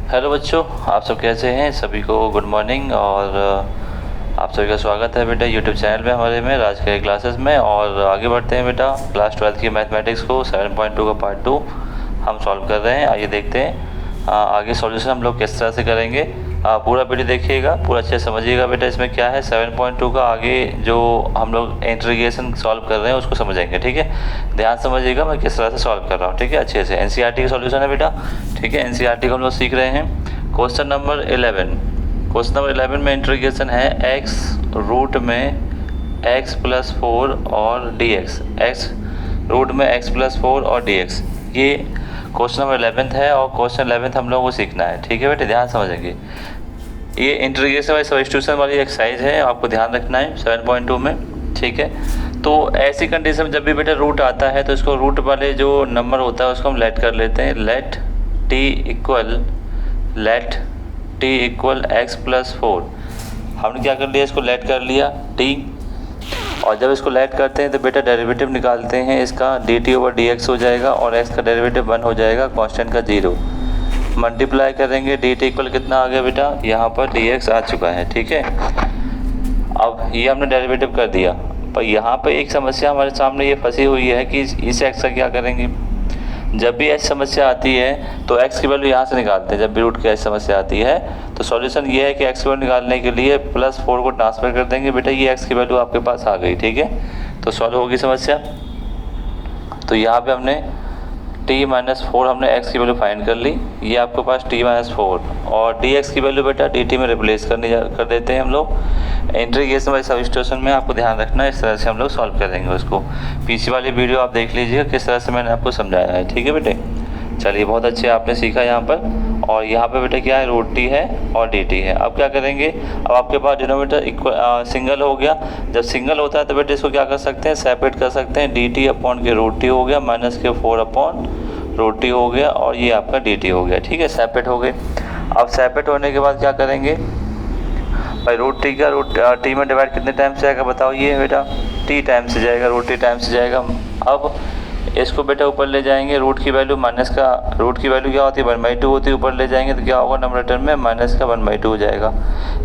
Hello बच्चों, आप सब कैसे हैं? सभी को गुड मॉर्निंग। और आप सभी का स्वागत है बेटा यूट्यूब चैनल में हमारे में राज के क्लासेस में। और आगे बढ़ते हैं बेटा, क्लास 12 की मैथमेटिक्स को 7.2 का पार्ट 2 हम सॉल्व कर रहे हैं। आइए देखते हैं आगे सॉल्यूशन हम लोग किस तरह से करेंगे। पूरा वीडियो देखिएगा, पूरा अच्छे से समझिएगा बेटा इसमें क्या है। 7.2 का आगे जो हम लोग इंटीग्रेशन सॉल्व कर रहे हैं उसको समझेंगे, ठीक है। ध्यान समझिएगा मैं किस तरह से सॉल्व कर रहा हूँ, ठीक है। अच्छे से एनसीईआरटी का सॉल्यूशन है बेटा, ठीक है। एनसीईआरटी को हम लोग सीख रहे हैं। क्वेश्चन नंबर 11 में इंटीग्रेशन है x रूट में x+4 और dx, x रूट में x+4 और dx। ये क्वेश्चन नंबर 11 है और क्वेश्चन 11 हम लोगों को सीखना है, ठीक है बेटे। ध्यान समझेंगे, ये इंटीग्रेशन वाली सब्स्टिट्यूशन वाली एक्सरसाइज है, आपको ध्यान रखना है 7.2 में, ठीक है। तो ऐसी कंडीशन में जब भी बेटा रूट आता है तो इसको रूट वाले जो नंबर होता है उसको हम लेट कर लेते हैं। Let t equal x+4। हमने क्या कर लिया, इसको लेट कर लिया t। और जब इसको लेट करते हैं तो बेटा डेरिवेटिव निकालते हैं इसका, dt/dx हो जाएगा और x का डेरिवेटिव 1 हो जाएगा, कांस्टेंट का 0। मल्टीप्लाई करेंगे, dt इक्वल कितना आ गया बेटा, यहाँ पर dx आ चुका है, ठीक है। अब ये हमने डेरिवेटिव कर दिया, पर यहाँ पे एक समस्या हमारे सामने ये फंसी हुई है कि इस x का क्या करेंगे। जब भी ऐसी समस्या आती है तो x की वैल्यू यहाँ से निकालते हैं। जब भी रूट की ऐसी समस्या आती है तो सॉल्यूशन ये है कि x की वैल्यू निकालने के लिए +4 को ट्रांसफर कर देंगे बेटा, ये x की वैल्यू आपके पास आ गई, ठीक है। तो सॉल्व होगी समस्या। तो यहाँ पे हमने t-4 हमने x की वैल्यू फाइंड कर ली, ये आपके पास t-4 और dx की वैल्यू बेटा dt में रिप्लेस कर देते हैं हम लोग। इंटीग्रेशन वाली सब्स्टिट्यूशन में आपको ध्यान रखना है, इस तरह से हम लोग सॉल्व करेंगे उसको। पीछे वाली वीडियो आप देख लीजिएगा किस तरह से मैंने आपको समझाया है, ठीक है बेटे। चलिए, बहुत अच्छे आपने सीखा यहाँ पर। और यहाँ पे बेटा क्या है, रूट टी है और डी टी है। अब क्या करेंगे, अब आपके पास डिनोमिनेटर इक्वल सिंगल हो गया। जब सिंगल होता है तो बेटे इसको क्या कर सकते हैं, सेपरेट कर सकते हैं। डी टी अपॉन के रूट टी हो गया, माइनस के 4 अपॉन रूट टी हो गया और ये आपका डी टी हो गया, ठीक है। सेपरेट हो गए। अब सेपरेट होने के बाद क्या करेंगे भाई, रूट टी का रूट टी में डिवाइड कितने टाइम से जाएगा बताओ, ये बेटा टी टाइम से जाएगा, रूट टी टाइम से जाएगा। अब इसको बेटा ऊपर ले जाएंगे, रूट की वैल्यू माइनस का, रूट की वैल्यू क्या होती है 1/2 होती है, ऊपर ले जाएंगे तो क्या होगा, नंबरेटर में माइनस का 1/2 हो जाएगा।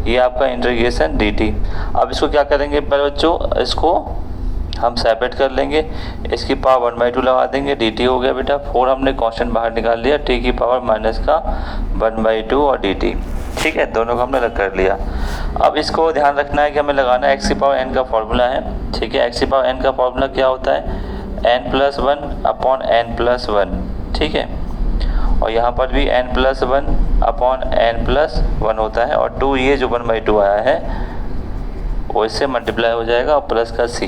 ये आपका इंटीग्रेशन डी टी। अब इसको क्या करेंगे पहले बच्चों, इसको हम सेपरेट कर लेंगे, इसकी पावर 1/2 लगा देंगे, डी टी हो गया बेटा। 4 हमने कांस्टेंट बाहर निकाल लिया, टी की पावर माइनस का 1/2 और डी टी, ठीक है। दोनों को हमने अलग कर लिया। अब इसको ध्यान रखना है कि हमें लगाना है x की पावर n का फॉर्मूला है, ठीक है। x की पावर n का फॉर्मूला क्या होता है, n+1 अपॉन n+1, ठीक है। और यहाँ पर भी n+1 अपॉन n+1 होता है और 2 ये जो 1/2 आया है वो इससे मल्टीप्लाई हो जाएगा और प्लस का c।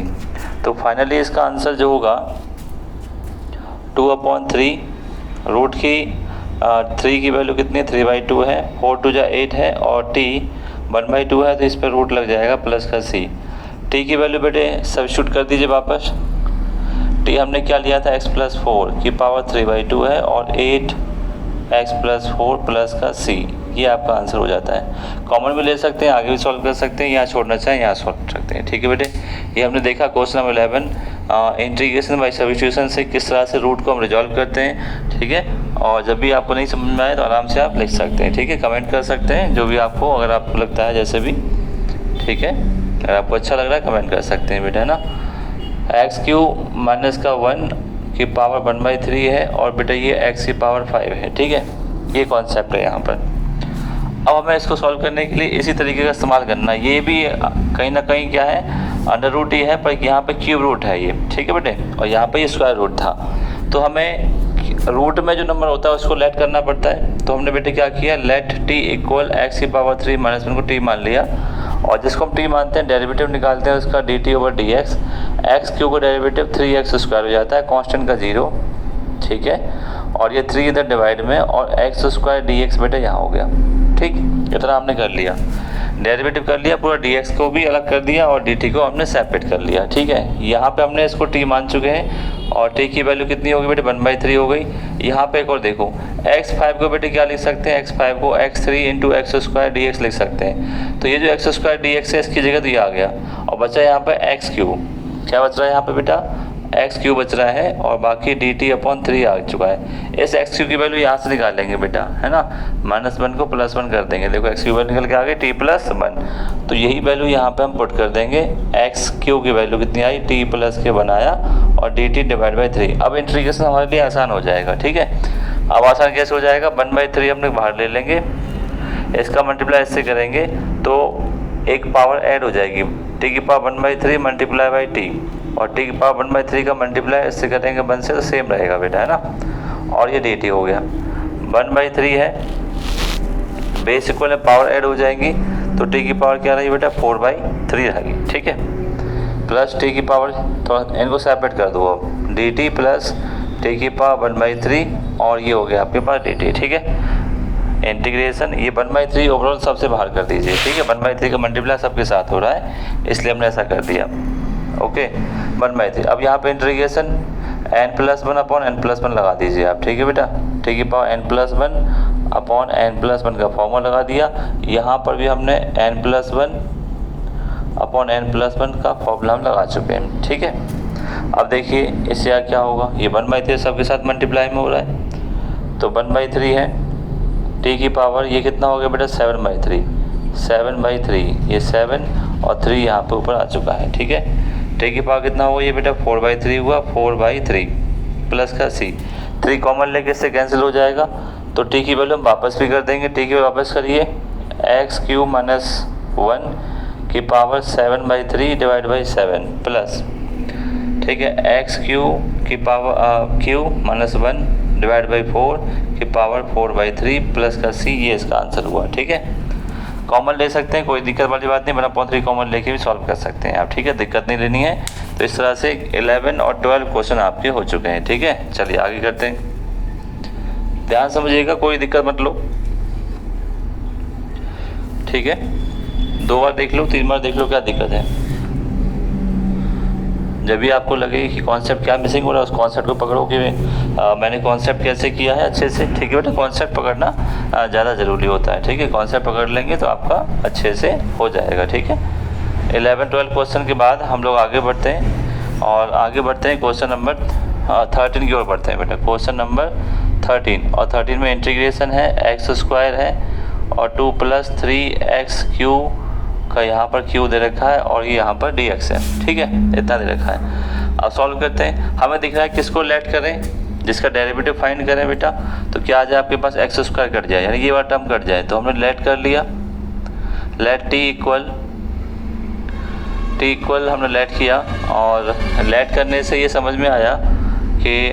तो फाइनली इसका आंसर जो होगा 2/3, रूट की 3 की वैल्यू कितनी है, 3/2 है, 4 2 जा 8 है और t 1/2 है तो इस पर रूट लग जाएगा प्लस का c। t की वैल्यू बेटे सब्स्टिट्यूट कर दीजिए वापस। t हमने क्या लिया था, x+4 की पावर 3/2 है और 8x+4 प्लस का c, ये आपका आंसर हो जाता है। कॉमन भी ले सकते हैं, आगे भी सॉल्व कर सकते हैं, यहाँ छोड़ना चाहें यहाँ सॉल्व कर सकते हैं, ठीक है बेटे। ये हमने देखा question number 11 integration by substitution से किस तरह से रूट को हम रिजॉल्व करते हैं, ठीक है। और जब भी आपको नहीं समझ में आए तो आराम से आप लिख सकते हैं, ठीक है। कमेंट कर सकते हैं जो भी आपको, अगर आपको लगता है जैसे भी, ठीक है। अगर आपको अच्छा लग रहा है कमेंट कर सकते हैं बेटा, है ना। x³ माइनस का 1 की पावर 1/3 है और बेटा ये x की पावर 5 है, ठीक है। ये कॉन्सेप्ट है यहाँ पर। अब हमें इसको सॉल्व करने के लिए इसी तरीके का इस्तेमाल करना है। ये भी कहीं ना कहीं क्या है, अंडर रूट ही है, पर यहाँ पे क्यूब रूट है ये, ठीक है बेटे। और यहाँ पे ये स्क्वायर रूट था, तो हमें रूट में जो नंबर होता है उसको लेट करना पड़ता है। तो हमने बेटे क्या किया, लेट t इक्वल x की पावर 3 माइनस 1 को t मान लिया और जिसको हम t मानते हैं डेरिवेटिव निकालते हैं उसका dt/dx। x³ का डेरिवेटिव 3x² हो जाता है, कांस्टेंट का 0, ठीक है। और ये 3 इधर डिवाइड में और x² dx बेटा यहाँ हो गया, ठीक। इतना हमने कर लिया, डेरिवेटिव कर लिया, पूरा dx को भी अलग कर दिया और dt को हमने सेपरेट कर लिया, ठीक है। यहाँ पे हमने इसको t मान चुके हैं और t की वैल्यू कितनी होगी बेटे 1/3 हो गई। यहाँ पे एक और देखो, x5 को बेटे क्या लिख सकते हैं, x5 को x3 × x² dx लिख सकते हैं। तो ये जो x² dx है इसकी जगह तो ये आ गया और बचा यहाँ पे x³। क्या बच रहा है यहाँ पे बेटा, एक्स क्यू बच रहा है और बाकी dt/3 आ चुका है। इस एक्स क्यू की वैल्यू यहाँ से निकालेंगे बेटा, है ना, -1 को +1 कर देंगे। देखो एक्स क्यू वैल्यू निकल के आ गई t+1, तो यही वैल्यू यहाँ पे हम पुट कर देंगे। एक्स क्यू की वैल्यू कितनी आई, t+1 आया और dt/3। अब इंटीग्रेशन हमारे लिए आसान हो जाएगा, ठीक है। अब आसान कैसे हो जाएगा, 1/3 हम लोग बाहर ले लेंगे, इसका मल्टीप्लाई इससे करेंगे तो एक पावर ऐड हो जाएगी, t⁻1/3 × t, और t⁻1/3 का मल्टीप्लाई इससे करेंगे 1 से, तो सेम रहेगा बेटा, है ना। और ये dt हो गया, 1/3 है, बेस इक्वल है, पावर ऐड हो जाएगी, तो t की पावर क्या रही बेटा, 4/3 रहेगी, ठीक है। प्लस t की पावर, तो इनको सेपरेट कर दो अब, dt प्लस t की पावर 1/3 और ये हो गया आपके पास dt, ठीक है। इंटीग्रेशन ये 1/3 ओवरऑल सबसे बाहर कर दीजिए, ठीक है। 1/3 का मल्टीप्लाई सबके साथ हो रहा है, इसलिए हमने ऐसा कर दिया, ओके। 1/3, अब यहाँ पे इंटीग्रेशन n+1/n+1 लगा दीजिए आप, ठीक है बेटा। t की पावर n+1/n+1 का फॉर्मूला लगा दिया। यहाँ पर भी हमने n+1/n+1 का फॉर्मूला हम लगा चुके हैं, ठीक है। अब देखिए इससे यार क्या होगा, ये 1/3 सबके साथ मल्टीप्लाई में हो रहा है, तो 1/3 है, t की पावर ये कितना हो गया बेटा, 7/3, ये 7 और 3 यहाँ पे ऊपर आ चुका है, ठीक है। t की पावर कितना हुआ ये बेटा, 4/3 हुआ, 4/3 प्लस का c, 3 कॉमन लेके इससे कैंसिल हो जाएगा, तो t की वैल्यू हम वापस भी कर देंगे। t की वापस करिए, x³ - 1 की पावर 7/3 / 7 प्लस, ठीक है, x³ की पावर q - 1 / 4 की पावर 4/3 प्लस का c, ये इसका आंसर हुआ, ठीक है। कॉमन ले सकते हैं, कोई दिक्कत वाली बात नहीं, 1/3 कॉमन लेके भी सॉल्व कर सकते हैं आप, ठीक है, दिक्कत नहीं लेनी है। तो इस तरह से 11 और 12 क्वेश्चन आपके हो चुके हैं, ठीक है। चलिए आगे करते हैं, ध्यान समझिएगा, कोई दिक्कत मत लो, ठीक है। 2 बार देख लो, 3 बार देख लो, क्या दिक्कत है। जब भी आपको लगे कि कॉन्सेप्ट क्या मिसिंग हो रहा है, उस कॉन्सेप्ट को पकड़ो कि मैंने कॉन्सेप्ट कैसे किया है अच्छे से, ठीक है बेटा। कॉन्सेप्ट पकड़ना ज़्यादा ज़रूरी होता है, ठीक है। कॉन्सेप्ट पकड़ लेंगे तो आपका अच्छे से हो जाएगा, ठीक है। 11-12 क्वेश्चन के बाद हम लोग आगे बढ़ते हैं, और आगे बढ़ते हैं क्वेश्चन नंबर 13 की ओर बढ़ते हैं बेटा। क्वेश्चन नंबर 13, और 13 में इंटीग्रेशन है, x² है और 2 + 3x³ का यहाँ पर q दे रखा है और ये यहाँ पर dx है, ठीक है, इतना दे रखा है। अब सॉल्व करते हैं, हमें दिख रहा है किसको लेट करें, जिसका डेरिवेटिव फाइंड करें बेटा, तो क्या आ जाए आपके पास, x² कट जाए, यानी ये वाला टर्म कट जाए, तो हमने लेट कर लिया, लेट t इक्वल हमने लेट किया, और लेट करने से ये समझ में आया कि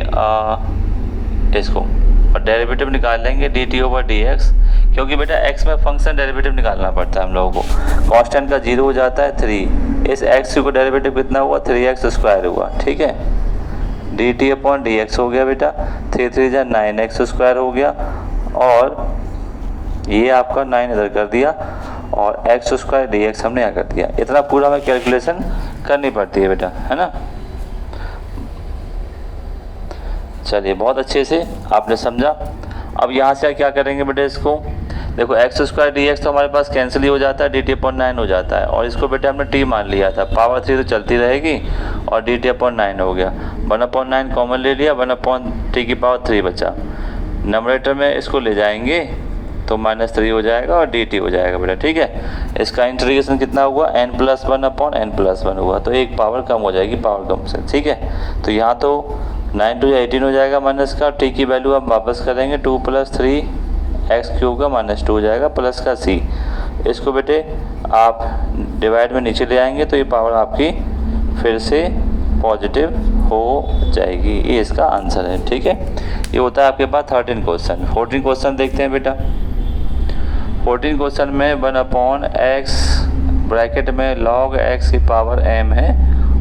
इसको और डेरिवेटिव निकाल लेंगे dt/dx, क्योंकि बेटा x में फंक्शन डेरिवेटिव निकालना पड़ता है हम लोगों को। कांस्टेंट का 0 हो जाता है 3, इस x को डेरिवेटिव कितना हुआ, 3x² हुआ, ठीक है। dt/dx हो गया बेटा, 3 × 9x² हो गया, और ये आपका 9 इधर कर दिया, और x² dx हमने यहाँ कर दिया। इतना पूरा हमें कैलकुलेशन करनी पड़ती है बेटा, है ना। चलिए बहुत अच्छे से आपने समझा। अब यहाँ से क्या करेंगे बेटा, इसको देखो, x² dx तो हमारे पास कैंसिल ही हो जाता है, dt/9 हो जाता है, और इसको बेटा हमने t मान लिया था, पावर 3 तो चलती रहेगी, और dt/9 हो गया, 1/9 कॉमन ले लिया, 1/t3 बचा, नंबरेटर में इसको ले जाएंगे तो -3 हो जाएगा और dt हो जाएगा बेटा, ठीक है। इसका इंटीग्रेशन कितना हुआ, n+1/n+1 हुआ, तो एक पावर कम हो जाएगी, पावर कम से, ठीक है। तो यहाँ तो 9 × 18 हो जाएगा माइनस का, t की वैल्यू हम वापस करेंगे, 2 + 3x³ का -2 हो जाएगा, प्लस का c, इसको बेटे आप डिवाइड में नीचे ले आएंगे, तो ये पावर आपकी फिर से पॉजिटिव हो जाएगी, ये इसका आंसर है, ठीक है। ये होता है आपके पास 13 क्वेश्चन। 14 क्वेश्चन देखते हैं बेटा। 14 क्वेश्चन में 1/x ब्रैकेट में log x की पावर m है,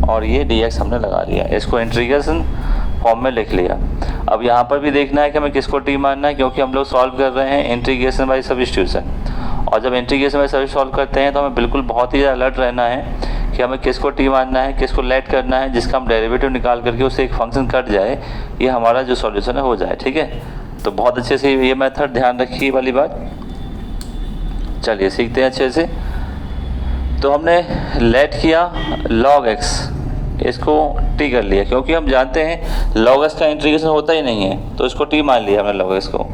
और ये dx हमने लगा लिया, इसको इंटीग्रेशन फॉर्म में लिख लिया। अब यहाँ पर भी देखना है कि हमें किसको t मानना है, क्योंकि हम लोग सॉल्व कर रहे हैं इंटीग्रेशन बाय सब्स्टिट्यूशन, और जब इंटीग्रेशन बाय सब्स्टिट्यूशन सॉल्व करते हैं तो हमें बिल्कुल बहुत ही अलर्ट रहना है कि हमें किसको t मानना है, किसको लेट करना है, जिसका हम डेरिवेटिव निकाल करके उससे एक फंक्शन कट जाए, ये हमारा जो सॉल्यूशन है हो जाए, ठीक है। तो बहुत अच्छे से ये मेथड ध्यान रखिए वाली बात। चलिए सीखते हैं अच्छे से। तो हमने लेट किया log x, इसको टी कर लिया, क्योंकि हम जानते हैं log x का इंटीग्रेशन होता ही नहीं है, तो इसको टी मान लिया हमने log x को।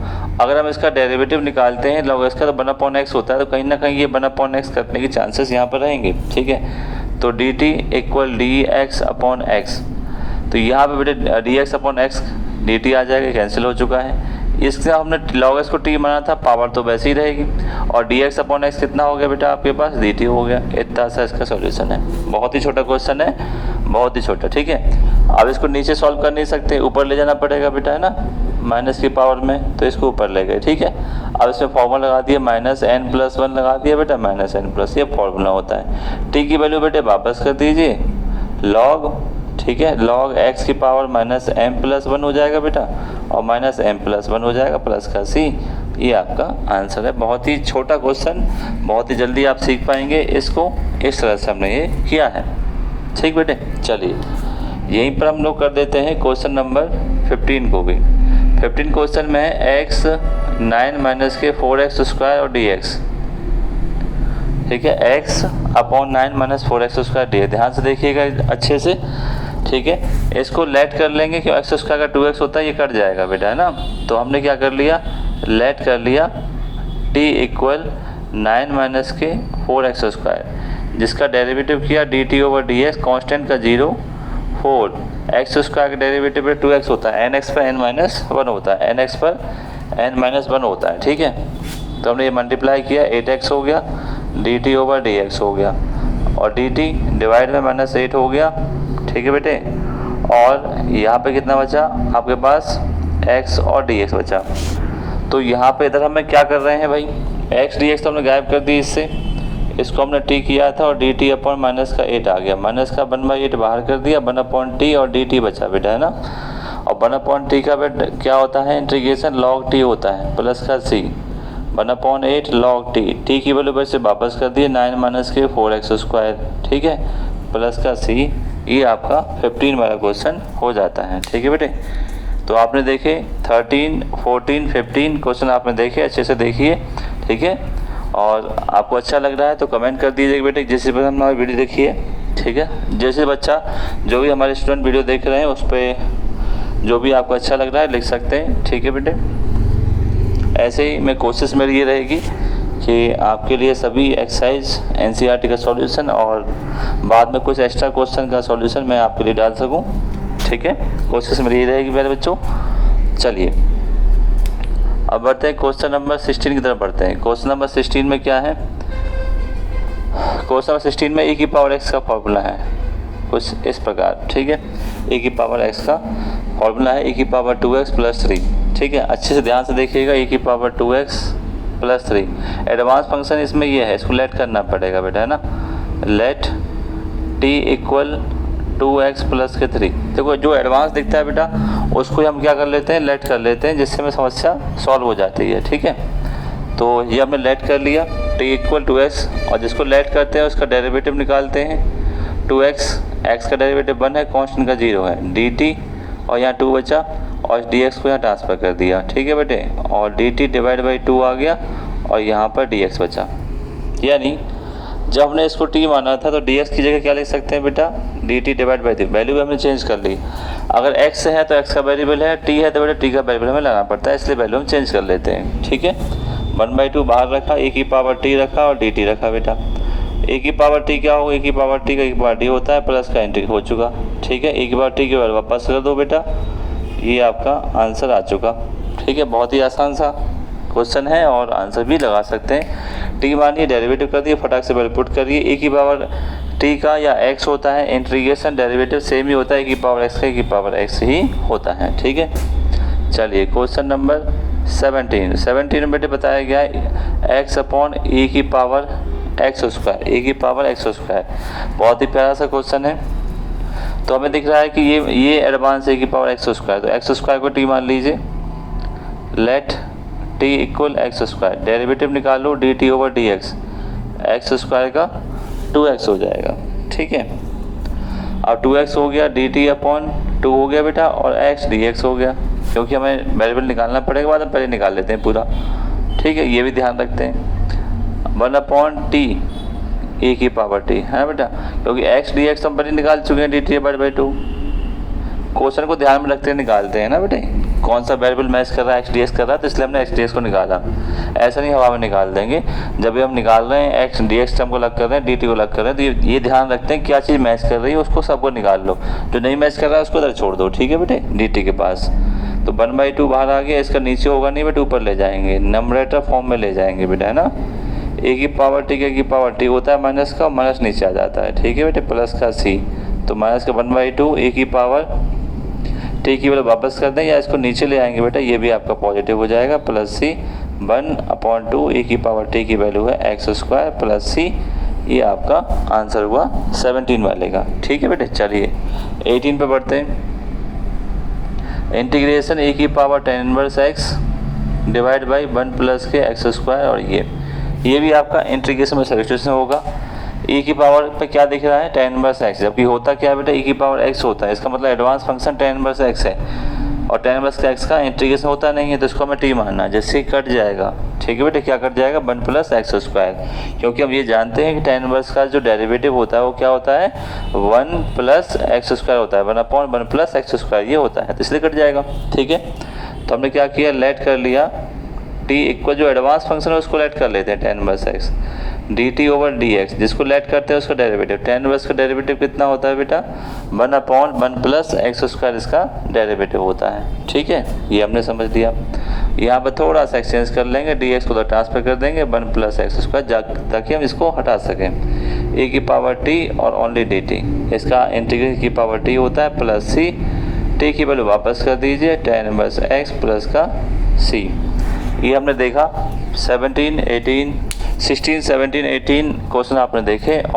अगर हम इसका डेरिवेटिव निकालते हैं log x का, तो 1/x होता है, तो कहीं ना कहीं ये 1/x करने की चांसेस यहाँ पर रहेंगे, ठीक है। तो d t equal d x upon x, तो यहाँ पे बेटे d x upon x d t आ जाएगा, कैंसिल हो चुका है। इसके हमने log x को t माना था, पावर तो वैसे ही रहेगी, और dx अपॉन एक्स कितना हो गया बेटा आपके पास, dt हो गया। इतना सा इसका सॉल्यूशन है, बहुत ही छोटा क्वेश्चन है, बहुत ही छोटा, ठीक है। अब इसको नीचे सॉल्व कर नहीं सकते, ऊपर ले जाना पड़ेगा बेटा, है ना, माइनस की पावर में, तो इसको ऊपर ले गए, ठीक है। अब इसमें फॉर्मूला लगा दिया -n+1 लगा दिया बेटा, -n+, ये फॉर्मूला होता है। t की वैल्यू बेटे वापस कर दीजिए log, ठीक है, log x की पावर -m+1 हो जाएगा बेटा, और -m+1 हो जाएगा प्लस का c, ये आपका आंसर है। बहुत ही छोटा क्वेश्चन, बहुत ही जल्दी आप सीख पाएंगे इसको, इस तरह से हमने ये किया है, ठीक बेटे। चलिए यहीं पर हम लोग कर देते हैं क्वेश्चन नंबर 15 को भी। 15 क्वेश्चन में है x 9 - के 4x² और dx, ठीक है, x अपॉन 9 - 4x² डी, ध्यान से देखिएगा अच्छे से, ठीक है। इसको लेट कर लेंगे, क्यों x² का 2x होता है, ये कट जाएगा बेटा, है ना। तो हमने क्या कर लिया, लेट कर लिया t इक्वल 9 - के 4x², जिसका डेरिवेटिव किया dt/dx, कांस्टेंट का 0 4, x² का डेरिवेटिव 2x होता है, nx पर n-1 होता है, nx पर n-1 होता है, ठीक है। तो हमने ये मल्टीप्लाई किया, 8x हो गया, dt/dx हो गया, और dt डिवाइड में -8 हो गया, ठीक है बेटे। और यहाँ पे कितना बचा आपके पास, x और dx बचा। तो यहाँ पे इधर हमें क्या कर रहे हैं भाई, x dx तो हमने गायब कर दी इससे, इसको हमने t किया था, और dt अपॉन -8 आ गया, माइनस का 1/8 बाहर कर दिया, 1/t और dt बचा बेटा, है ना। और 1/t का बेटा क्या होता है, इंटीग्रेशन log t होता है, प्लस का c, 1/8 log t की वैल्यू वैसे वापस कर दिए 9 - के 4x², ठीक है, प्लस का c, ये आपका 15 वाला क्वेश्चन हो जाता है, ठीक है बेटे। तो आपने देखे 13, 14, 15 क्वेश्चन आपने देखे, अच्छे से देखिए, ठीक है। और आपको अच्छा लग रहा है तो कमेंट कर दीजिएगा बेटे, जैसे बच्चा हमारी वीडियो देखिए, ठीक है। जैसे बच्चा जो भी हमारे स्टूडेंट वीडियो देख रहे हैं उस पर जो भी आपको अच्छा लग रहा है लिख सकते हैं, ठीक है बेटे। ऐसे ही मैं कोशिश मेरी ये रहेगी कि आपके लिए सभी एक्सरसाइज एनसीईआरटी का सॉल्यूशन और बाद में कुछ एक्स्ट्रा क्वेश्चन का सॉल्यूशन मैं आपके लिए डाल सकूं, ठीक है। कोशिश मेरी ये रहेगी मेरे बच्चों। चलिए अब बढ़ते हैं क्वेश्चन नंबर 16 की तरफ बढ़ते हैं। क्वेश्चन नंबर 16 में क्या है, क्वेश्चन नंबर 16 में e⁻x का फॉर्मूला है कुछ इस प्रकार, ठीक है। e⁻x का फॉर्मूला है e⁻2x + 3, ठीक है। अच्छे से ध्यान से देखिएगा, e⁻2x + 3 एडवांस फंक्शन इसमें ये है, इसको लेट करना पड़ेगा बेटा, है ना। लेट t इक्वल 2x + के 3, देखो जो एडवांस दिखता है बेटा उसको हम क्या कर लेते हैं, लेट कर लेते हैं, जिससे हमें समस्या सॉल्व हो जाती है, ठीक है। तो ये हमने लेट कर लिया t इक्वल 2x, और जिसको लेट करते हैं उसका डेरिवेटिव निकालते हैं 2x, x का डेरिवेटिव 1 है, कांस्टेंट का 0 है, dt और यहाँ 2 बचा, और dx को यहाँ ट्रांसफ़र कर दिया, ठीक है बेटे। और dt डिवाइड बाई 2 आ गया, और यहाँ पर dx बचा। यानी जब हमने इसको t माना था तो dx की जगह क्या लिख सकते हैं बेटा, dt डिवाइड बाई 3, वैल्यू हमने चेंज कर ली। अगर x है तो x का वेरिएबल है, t है तो बेटा t का वेरिएबल हमें लाना पड़ता है, इसलिए वैल्यू हम चेंज कर लेते हैं, ठीक है। 1/2 बाहर रखा, e⁻t रखा और dt रखा बेटा। e⁻t क्या होगा, e⁻t का e⁻t होता है, प्लस का इंटीग्रेट हो चुका, ठीक है। e⁻t की वैल्यू वापस कर दो बेटा, ये आपका आंसर आ चुका, ठीक है। बहुत ही आसान सा क्वेश्चन है और आंसर भी लगा सकते हैं। टी मानिए डेरिवेटिव कर दिए, फटाक से वैल्यू पुट करिए। e⁻t का या x होता है, इंटीग्रेशन डेरिवेटिव सेम ही होता है, e⁻x का e⁻x ही होता है, ठीक है। चलिए क्वेश्चन नंबर 17 में बेटे बताया गया है x अपॉन e⁻x², e⁻x², बहुत ही प्यारा सा क्वेश्चन है। तो हमें दिख रहा है कि ये एडवांस e⁻x², तो x² को t मान लीजिए, late t equal x², derivative निकालो dt/dx, x² का 2x हो जाएगा, ठीक है। अब 2x हो गया, dt अपॉन 2 हो गया बेटा, और x dx हो गया, क्योंकि हमें वेरिएबल निकालना पड़ेगा, बाद में पहले निकाल लेते हैं पूरा, ठीक है। ये भी ध्यान रखते हैं। 1/t e की पावर t है ना बेटा, क्योंकि x dx तो हम पहले निकाल चुके हैं dt/2। क्वेश्चन को ध्यान में रखते हुए निकालते हैं ना बेटे, कौन सा वेरिएबल मैच कर रहा है, एक्स डी एक्स कर रहा है तो इसलिए हमने एक्स डी एक्स को निकाला। ऐसा नहीं हवा में निकाल देंगे। जब भी हम निकाल रहे हैं एक्स डी एक्स टर्म को अलग कर रहे हैं, डी टी को अलग कर रहे हैं, तो ये ध्यान रखते हैं क्या चीज़ मैच कर रही है उसको सबको निकाल लो, जो नहीं मैच कर रहा है उसको इधर छोड़ दो। ठीक है बेटे, डी टी के पास तो 1/2 बाहर आ गया, इसका नीचे होगा नहीं बेटे, ऊपर ले जाएंगे, नंबरेटर फॉर्म में ले जाएंगे बेटा, है ना। ए की पावर टी के की पावर टी होता है माइनस का, माइनस नीचे आ जाता है। ठीक है बेटे, प्लस का सी, तो माइनस का 1/2 ए की पावर टी की वैल्यू वापस कर दें या इसको नीचे ले आएंगे बेटा, ये भी आपका पॉजिटिव हो जाएगा, प्लस सी 1/2 ए की पावर टी की वैल्यू है x² प्लस सी, ये आपका आंसर हुआ 17 वाले का। ठीक है बेटे, चलिए 18 पे बढ़ते हैं। इंटीग्रेशन ए की power tan 1x divide by 1 plus के x², और ये भी आपका इंटीग्रेशन में सब्स्टिट्यूशन होगा। e की पावर पे क्या दिख रहा है, tan 1x, जबकि होता क्या है बेटा, e की पावर x होता है, इसका मतलब एडवांस फंक्शन tan 1x है, और tan 1x का इंटीग्रेशन होता नहीं है, तो इसको हमें t मानना है, जिससे कट जाएगा। ठीक है बेटा, क्या कट जाएगा, 1 प्लस x², क्योंकि हम ये जानते हैं कि tan 1 का जो डेरिवेटिव होता है वो क्या होता है, 1 प्लस x² होता है, 1/1 प्लस x², ये होता है, तो इसलिए कट जाएगा। ठीक है, तो हमने क्या किया, लेट कर लिया t इक्वल जो एडवांस फंक्शन है उसको लेट कर लेते हैं, tan 1x dt/dx, जिसको लेट करते हैं उसका डेरिवेटिव, tan 1 का डेरिवेटिव कितना होता है बेटा, 1/1 प्लस x² इसका डेरिवेटिव होता है। ठीक है, ये हमने समझ लिया। यहाँ पर थोड़ा सा एक्सचेंज कर लेंगे, dx को ट्रांसफर कर देंगे 1 प्लस x², ताकि हम इसको हटा सकें। ए की पावर t और ओनली dt, इसका इंटीग्रेशन की पावर t होता है प्लस सी, t की वैल्यू वापस कर दीजिए, tan 1x प्लस का c। ये हमने देखा 16, 17, 18 क्वेश्चन आपने देखे, और